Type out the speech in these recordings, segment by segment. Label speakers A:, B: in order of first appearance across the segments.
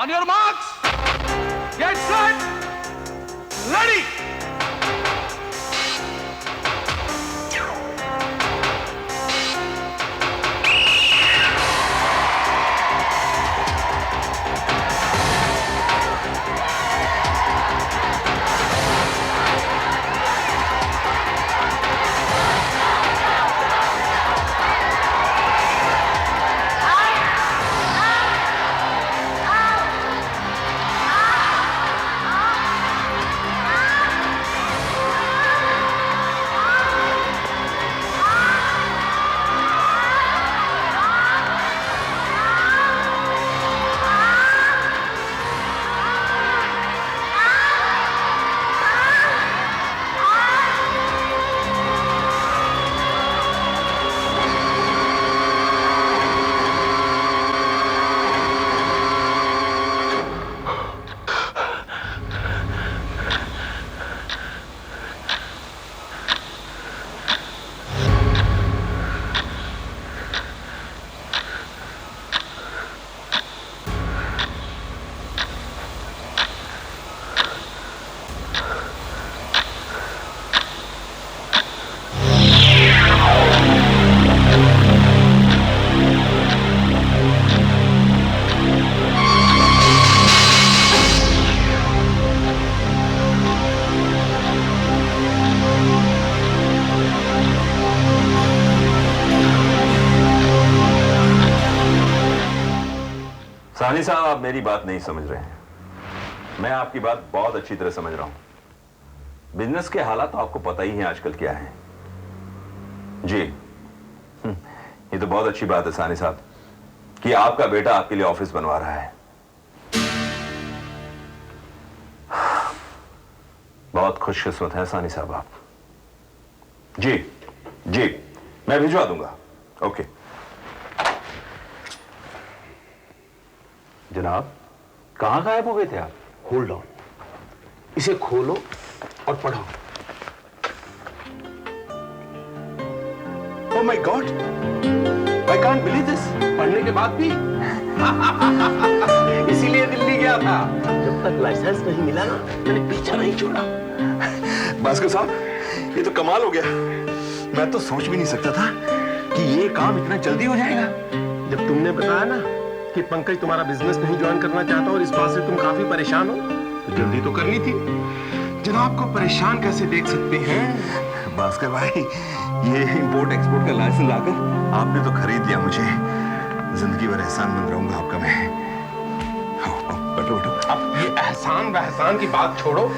A: On your marks, get set, ready.
B: सानी साहब, आप मेरी बात नहीं समझ रहे हैं। मैं आपकी बात बहुत अच्छी तरह समझ रहा हूं। बिजनेस के हालात तो आपको पता ही है आजकल क्या है। जी, ये तो बहुत अच्छी बात है सानी साहब कि आपका बेटा आपके लिए ऑफिस बनवा रहा है। बहुत खुशकिस्मत है सानी साहब आप। जी जी, मैं भिजवा दूंगा। ओके जनाब, कहां गायब हो गए थे आप?
C: होल्ड ऑन, इसे खोलो और पढ़ो।
B: Oh my God, I can't believe this.
C: पढ़ने के बाद भी इसीलिए दिल्ली गया था। जब तक लाइसेंस नहीं मिला ना, मैंने पीछा नहीं छोड़ा।
B: भास्कर साहब, ये तो कमाल हो गया। मैं तो सोच भी नहीं सकता था कि ये काम इतना जल्दी हो जाएगा।
C: जब तुमने बताया ना कि पंकज तुम्हारा बिजनेस नहीं ज्वाइन करना चाहता और इस बात से तुम काफी परेशान हो, तो जल्दी तो करनी थी। जनाब को परेशान कैसे देख सकते हैं?
B: भास्कर भाई, ये इंपोर्ट एक्सपोर्ट का लाइसेंस लाकर आपने तो खरीद लिया मुझे। जिंदगी भर एहसानमंद रहूंगा आपका मैं। बैठो बैठो।
C: अब ये एहसान वहसान की बात छोड़ो,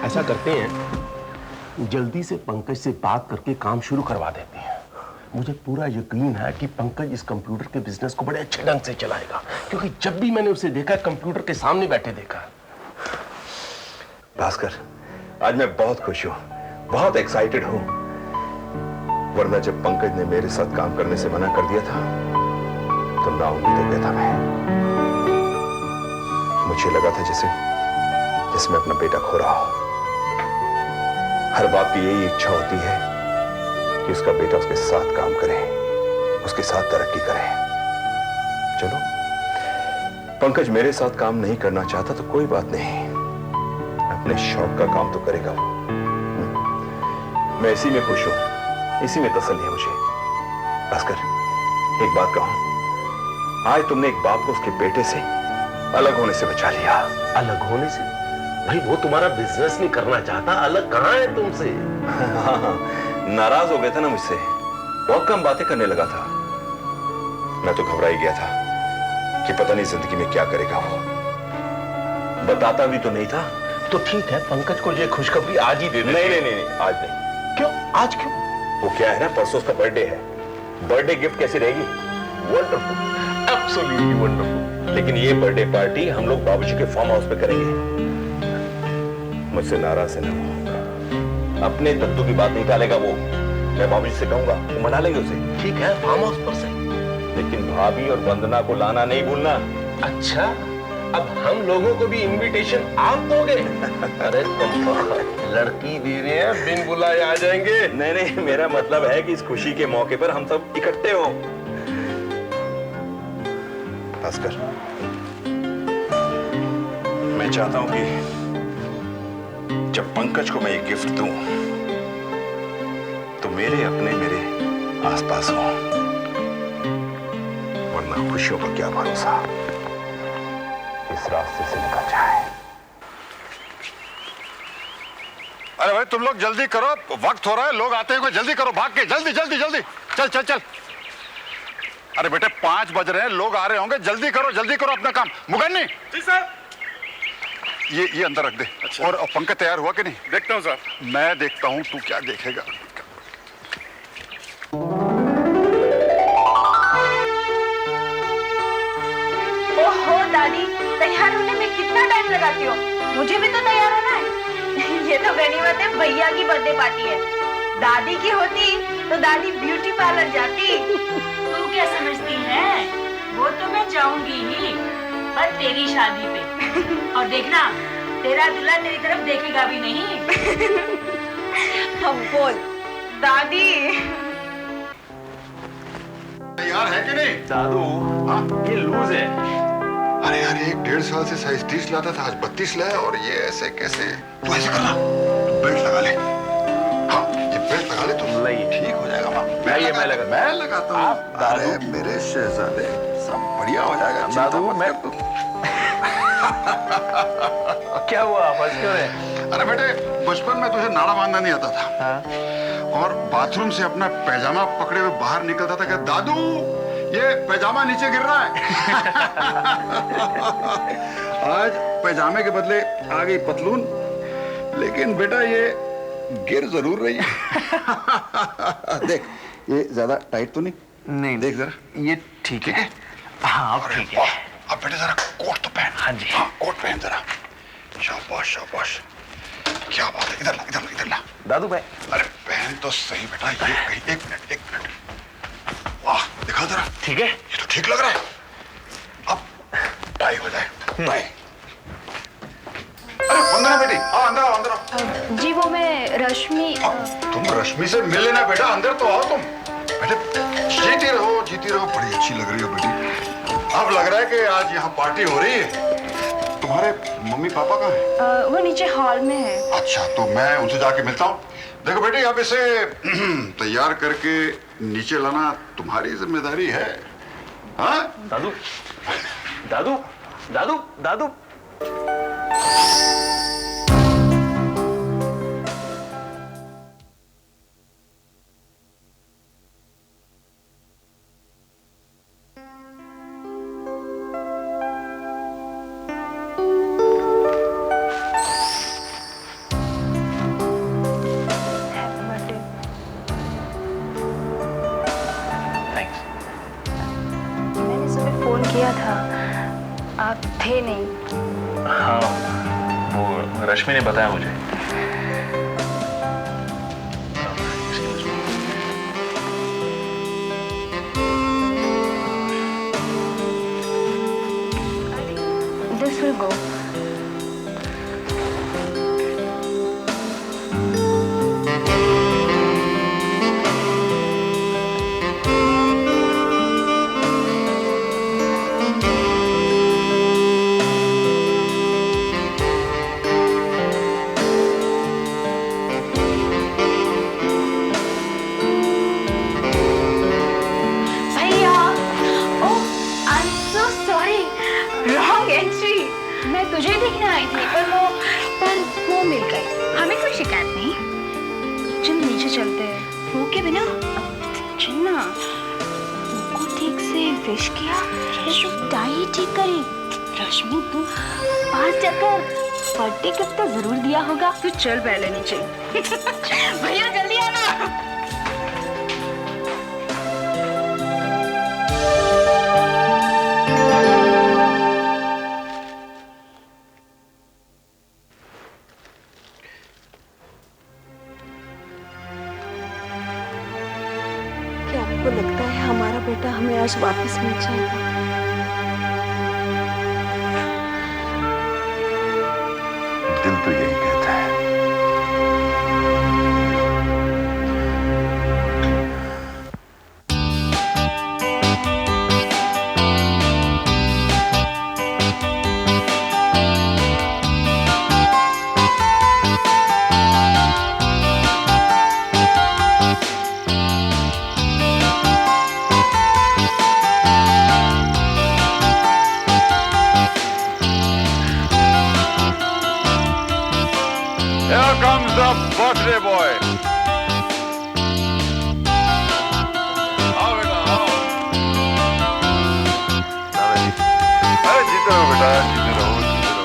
C: ऐसा करते हैं जल्दी से पंकज से बात करके काम शुरू करवा देते हैं। मुझे पूरा यकीन है कि पंकज इस कंप्यूटर के बिजनेस को बड़े अच्छे ढंग से चलाएगा, क्योंकि जब भी मैंने उसे देखा कंप्यूटर के सामने बैठे देखा।
B: भास्कर, आज मैं बहुत खुश हूं, बहुत एक्साइटेड हूं। वरना जब पंकज ने मेरे साथ काम करने से मना कर दिया था तो नाउम्मीद हो गया था मैं। मुझे लगा था जैसे मैं अपना बेटा खो रहा हूं। हर बाप की यही इच्छा होती है कि उसका बेटा उसके साथ काम करे, उसके साथ तरक्की करे। चलो, पंकज मेरे साथ काम नहीं करना चाहता तो कोई बात नहीं, अपने शौक का काम तो करेगा वो। मैं इसी में खुश हूं, इसी में तसल्ली है मुझे। भास्कर, एक बात कहूं, आज तुमने एक बाप को उसके बेटे से अलग होने से बचा लिया।
C: अलग होने से? भाई वो तुम्हारा बिजनेस नहीं करना चाहता, अलग कहां है तुमसे?
B: नाराज हो गया था ना मुझसे, बहुत कम बातें करने लगा था। मैं तो घबरा ही गया था कि पता नहीं जिंदगी में क्या करेगा वो। बताता भी तो नहीं था।
C: तो ठीक है, पंकज को ये खुशखबरी आज ही दे दे।
B: नहीं नहीं नहीं, आज नहीं।
C: क्यों? आज क्यों?
B: वो क्या है ना, परसों उसका बर्थडे है। बर्थडे गिफ्ट कैसी रहेगी?
C: Wonderful, absolutely wonderful.
B: लेकिन ये बर्थडे पार्टी हम लोग बाबूजी के फार्म हाउस पे करेंगे। मुझसे नाराज है ना वो, अपने दद्दू की बात नहीं टालेगा वो। मैं बाबूजी से कहूंगा, वो मना लेंगे उसे।
C: ठीक है, फार्म हाउस पर से।
B: लेकिन भाभी और वंदना को लाना नहीं भूलना।
C: अच्छा, अब हम लोगों को भी इनविटेशन आप दोगे? अरे तुम लड़की दे रहे हैं, बिन बुलाए आ जाएंगे।
B: नहीं नहीं, मेरा मतलब है कि इस खुशी के मौके पर हम सब इकट्ठे हो। भास्कर, मैं चाहता हूं कि जब पंकज को मैं ये गिफ्ट दूं तो मेरे अपने मेरे आसपास हो, वरना खुशियों का क्या भरोसा इस रास्ते से निकल जाए।
D: अरे भाई तुम लोग जल्दी करो, वक्त हो रहा है, लोग आते हैं, कोई जल्दी करो, भाग के जल्दी जल्दी जल्दी चल चल चल। अरे बेटे 5 बज रहे हैं, लोग आ रहे होंगे, जल्दी करो अपना काम। मुगन्नी
A: जी सर।
D: ये अंदर रख दे।
A: अच्छा।
D: और पंकज तैयार हुआ कि नहीं?
A: देखता हूँ सर।
D: मैं देखता हूँ, तू क्या देखेगा।
E: ओहो दादी, तैयार होने में कितना टाइम लगाती हो? मुझे भी तो तैयार होना है। ये तो गनीमत है, भैया की बर्थडे पार्टी है। दादी की होती तो दादी ब्यूटी पार्लर जाती।
F: तू क्या समझती है? वो तो मैं जाऊंगी ही, पर तेरी शादी पे। और देखना, तेरा दूल्हा तेरी तरफ देखेगा भी नहीं।
E: अब बोल दादी।
D: तैयार है कि नहीं?
C: दादू,
D: हाँ?
C: ये लूज है।
D: अरे यार, 1.5 साल से साइज 30 लाता था, आज 32 लाया, और ये ऐसे कैसे? तू ऐसे करना, तू बेल्ट लगा ले। हाँ, ये बेल्ट लगा ले, तो
C: नहीं।
D: ठीक हो जाएगा। मैं लगाता हूँ।
C: दादू।
D: अरे मेरे शहजादे, सब बढ़िया हो जाएगा।
C: दादू,
D: चिंता मत
C: मैं
D: कर तू।
C: क्या हुआ, फंस क्यों है?
D: अरे बेटे, बचपन में तुझे नाड़ा बांधना नहीं आता था।
C: हाँ?
D: और बाथरूम से अपना पैजामा पकड़े हुए बाहर निकलता था कि दादू ये पैजामा नीचे गिर रहा है। आज पैजामे के बदले आ गई पतलून, लेकिन बेटा ये गिर जरूर रही है। देख, ये ज्यादा टाइट तो नहीं?
C: नहीं,
D: देख जरा,
C: ये ठीक
D: ठीक है?
C: हाँ, अब
D: अरे
C: ठीक है।
D: वाह, अब बेटे जरा कोट तो पहन।
C: हाँ जी।
D: हाँ, कोट पहन जरा। शाबाश शाबाश, क्या बात है। इधर ला, इधर ला, इधर ला।
C: दादू भाई,
D: अरे पहन तो सही बेटा, ये कहीं। एक मिनट। वाह, दिखा जरा।
C: ठीक है?
D: ये तो ठीक लग रहा है। अब टाई हो जाए, टाई। अरे वंदना बेटी, हाँ अंदर आओ, अंदर आओ।
E: जी वो मैं रश्मि।
D: तुम रश्मि से मिल लेना बेटा, अंदर तो आओ तुम। बेटे जीती रहो, बड़ी अच्छी लग रही हो बेटी। अब लग रहा है कि आज यहाँ पार्टी हो रही है। तुम्हारे मम्मी पापा कहाँ हैं?
E: वो नीचे हॉल में है।
D: अच्छा, तो मैं उनसे जाके मिलता हूँ। देखो बेटी, अब इसे तैयार करके नीचे लाना तुम्हारी जिम्मेदारी है। हाँ?
C: दादू, दादू, दादू, दादू।
E: मैंने सुबह फोन किया था, आप थे नहीं।
G: हाँ, वो रश्मि ने बताया मुझे।
E: This will go. मैं तुझे देखने आई थी, पर वो मिल गई। हमें कोई शिकायत नहीं। चल नीचे चलते हैं। वो के बिना चल ना। उनको ठीक से विश किया, टाई ठीक करी। रश्मि तू पास जाकर बर्थडे गिफ्ट तो जरूर दिया होगा। तू चल पहले नीचे। भैया जल्दी आना।
H: क्या आपको लगता है हमारा बेटा हमें आज वापस मिल जाएगा?
B: दिल तो यही कहता है।
D: Birthday boy. आओ बेटा आओ। अरे जीते रहो बेटा, जीते रहो, जीते रहो।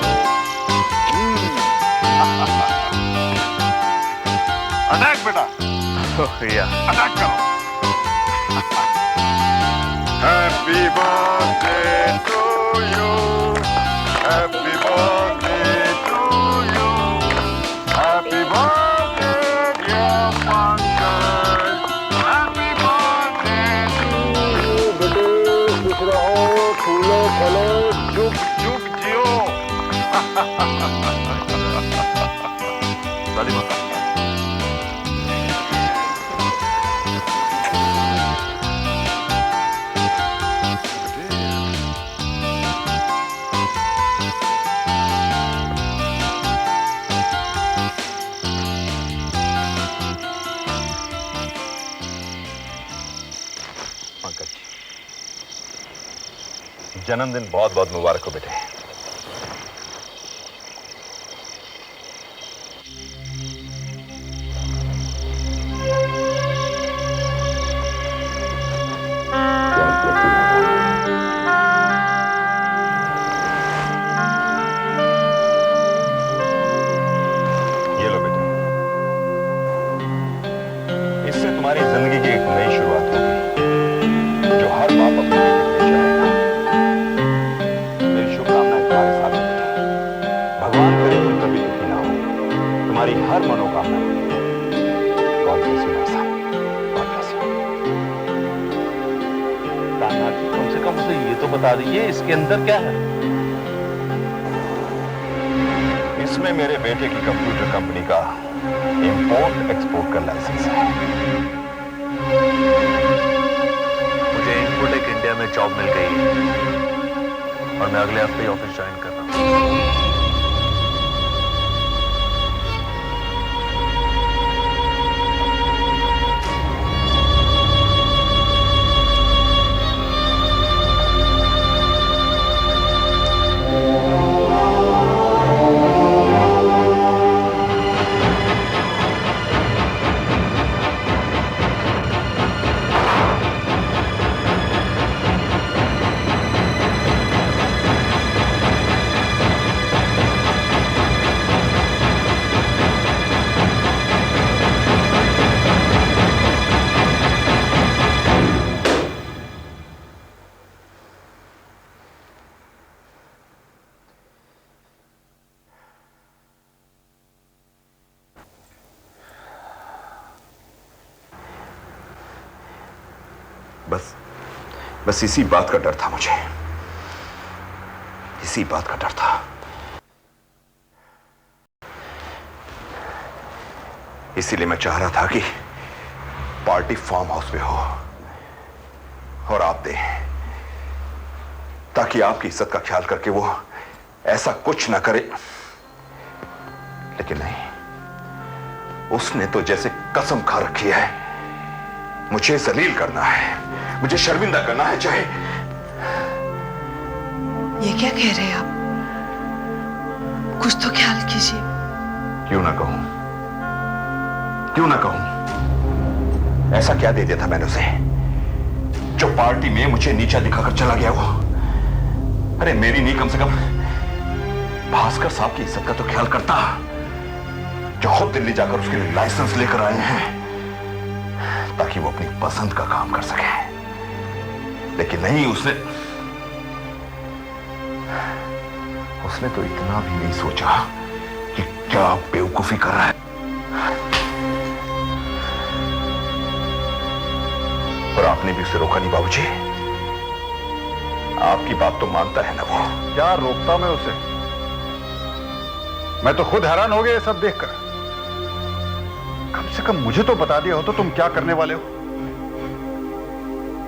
D: अटैक बेटा, अटैक करो। Happy birthday to you, happy birthday to you, happy birthday dear Pankaj, happy birthday to you. बेटे खुश रहो, फूलो फलो, जुग जुग जियो। ताली मारो।
B: जन्मदिन बहुत बहुत मुबारक हो बेटे। ये लो बेटे, इससे तुम्हारी जिंदगी की एक नई शुरुआत होगी, जो हर बाप अपने बेटे के लिए चाहेगा। भगवान करे तुम कभी दुखी ना हो, तुम्हारी हर मनोकामना God bless you my son, God bless you.
C: दादाजी कम से कम उसे ये तो बता दीजिए इसके अंदर क्या है।
B: इसमें मेरे बेटे की कंप्यूटर कंपनी का इंपोर्ट एक्सपोर्ट का लाइसेंस है।
G: मुझे इन्फोटेक इंडिया में जॉब मिल गई है और मैं अगले हफ्ते ही ऑफिस ज्वाइन कर रहा हूँ।
B: बस इसी बात का डर था मुझे, इसी बात का डर था। इसीलिए मैं चाह रहा था कि पार्टी फार्म हाउस में हो और आप दें, ताकि आपकी इज्जत का ख्याल करके वो ऐसा कुछ ना करे। लेकिन नहीं, उसने तो जैसे कसम खा रखी है, मुझे जलील करना है, मुझे शर्मिंदा करना है, चाहे।
H: ये क्या कह रहे हैं आप? कुछ तो ख्याल कीजिए।
B: क्यों ना कहूं, क्यों ना कहूं? ऐसा क्या दे दिया था मैंने उसे जो पार्टी में मुझे नीचा दिखाकर चला गया वो? अरे मेरी नहीं, कम से कम भास्कर साहब की इज्जत का तो ख्याल करता, जो खुद दिल्ली जाकर उसके लिए लाइसेंस लेकर आए हैं ताकि वो अपनी पसंद का काम कर सके। लेकिन नहीं, उसने तो इतना भी नहीं सोचा कि क्या बेवकूफी कर रहा है। और आपने भी उसे रोका नहीं बाबूजी। आपकी बात तो मानता है ना वो।
D: क्या रोकता मैं उसे? मैं तो खुद हैरान हो गया ये सब देखकर। कम से कम मुझे तो बता दिया हो तो तुम क्या करने वाले हो।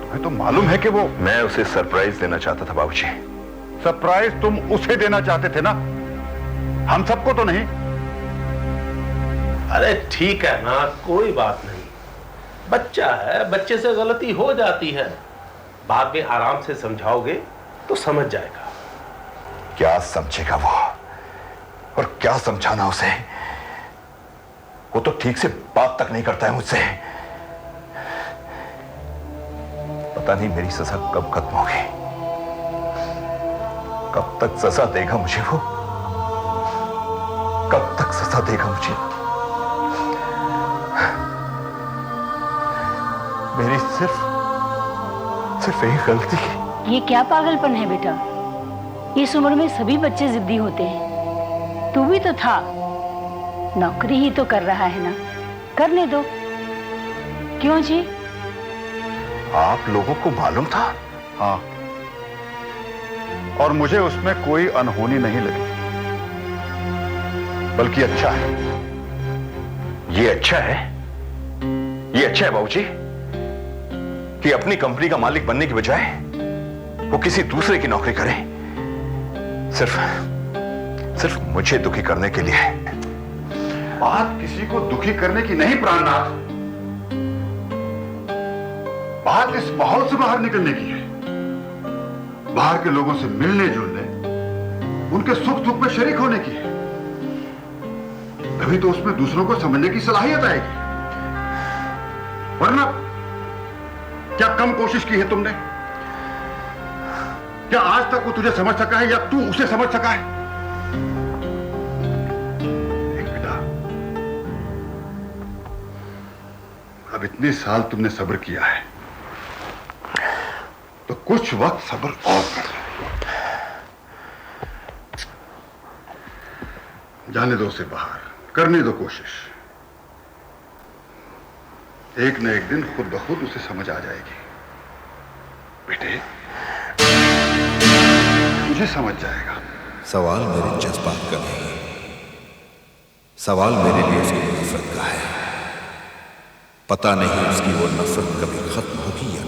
D: तुम्हें तो मालूम है कि वो।
B: मैं उसे सरप्राइज देना चाहता था बाबूजी।
D: सरप्राइज तुम उसे देना चाहते थे ना, हम सबको तो नहीं।
C: अरे ठीक है ना, कोई बात नहीं, बच्चा है, बच्चे से गलती हो जाती है, बाद में आराम से समझाओगे तो समझ जाएगा।
B: क्या समझेगा वो, और क्या समझाना उसे? वो तो ठीक से बात तक नहीं करता है मुझसे। पता नहीं मेरी सजा कब खत्म होगी, कब तक सजा देगा मुझे वो, कब तक सजा देगा मुझे। मेरी सिर्फ एक गलती।
F: ये क्या पागलपन है बेटा? इस उम्र में सभी बच्चे जिद्दी होते हैं। तू भी तो था। नौकरी ही तो कर रहा है ना, करने दो। क्यों जी?
B: आप लोगों को मालूम था?
D: हाँ, और मुझे उसमें कोई अनहोनी नहीं लगी, बल्कि अच्छा है।
B: ये अच्छा है, ये अच्छा है बाबूजी कि अपनी कंपनी का मालिक बनने की बजाय वो किसी दूसरे की नौकरी करे, सिर्फ मुझे दुखी करने के लिए।
D: बात किसी को दुखी करने की नहीं प्राणनाथ, बात इस माहौल से बाहर निकलने की है, बाहर के लोगों से मिलने जुलने, उनके सुख दुख में शरीक होने की है। तभी तो उसमें दूसरों को समझने की सलाहियत आएगी। वरना क्या कम कोशिश की है तुमने? क्या आज तक वो तुझे समझ सका है या तू उसे समझ सका है? एक बेटा, अब इतने साल तुमने सब्र किया है, तो कुछ वक्त सब्र और कर। जाने दो उसे बाहर, करने दो कोशिश। एक न एक दिन खुद ब खुद उसे समझ आ जाएगी। बेटे, मुझे समझ जाएगा।
B: सवाल मेरे जज्बात का नहीं, सवाल मेरे लिए उसकी नफरत का है। पता नहीं उसकी वो नफरत कभी खत्म होगी या